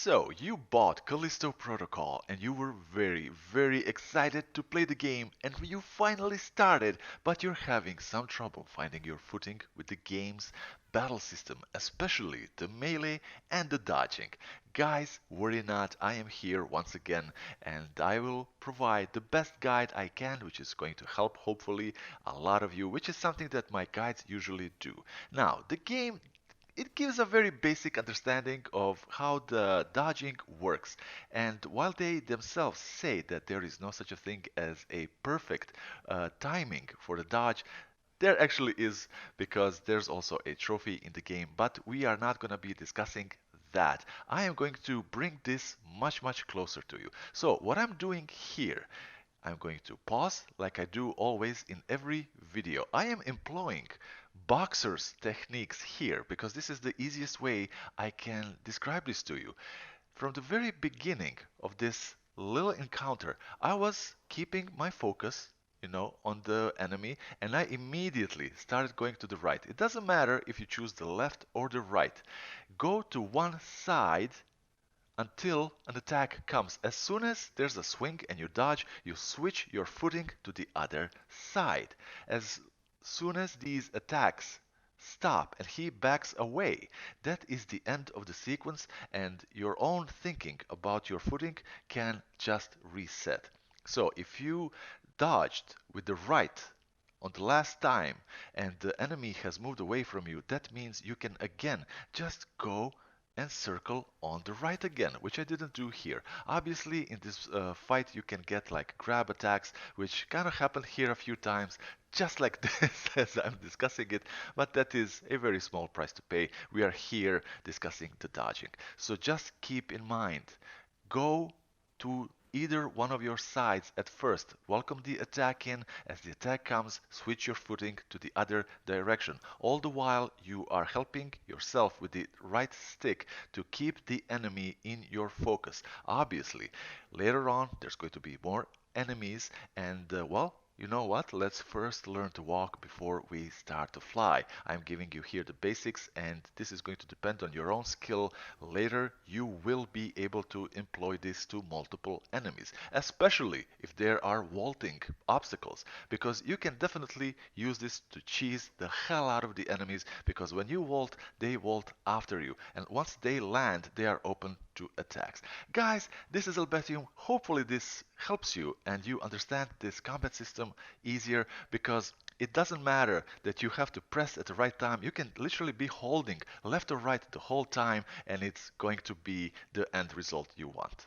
So, you bought Callisto Protocol and you were very excited to play the game and you finally started, but you're having some trouble finding your footing with the game's battle system, especially the melee and the dodging. Guys, worry not, I am here once again and I will provide the best guide I can, which is going to help hopefully a lot of you, which is something that my guides usually do. Now, the game it gives a very basic understanding of how the dodging works. And while they themselves say that there is no such a thing as a perfect timing for the dodge, there actually is because there's also a trophy in the game. But we are not going to be discussing that. I am going to bring this much closer to you. So, what I'm doing here, I'm going to pause like I do always in every video. I am employing boxer's techniques here because this is the easiest way I can describe this to you. From the very beginning of this little encounter, I was keeping my focus, on the enemy, and I immediately started going to the right. It doesn't matter if you choose the left or the right. Go to one side until an attack comes. As soon as there's a swing and you dodge, you switch your footing to the other side. As soon as these attacks stop and he backs away, that is the end of the sequence, and your own thinking about your footing can just reset. So if you dodged with the right on the last time and the enemy has moved away from you, that means you can again just go and circle on the right again, which I didn't do here. Obviously, in this fight, you can get like grab attacks, which kind of happened here a few times, just like this as I'm discussing it, but that is a very small price to pay. We are here discussing the dodging. So just keep in mind, go to either one of your sides at first. Welcome the attack in. As the attack comes, switch your footing to the other direction. All the while, you are helping yourself with the right stick to keep the enemy in your focus. Obviously, later on, there's going to be more enemies, and well, you know what? Let's first learn to walk before we start to fly. I'm giving you here the basics, and this is going to depend on your own skill. Later, you will be able to employ this to multiple enemies, especially if there are vaulting obstacles, because you can definitely use this to cheese the hell out of the enemies, because when you vault, they vault after you, and once they land, they are open to attacks. Guys, this is Albetium. Hopefully this helps you and you understand this combat system easier, because it doesn't matter that you have to press at the right time. You can literally be holding left or right the whole time and it's going to be the end result you want.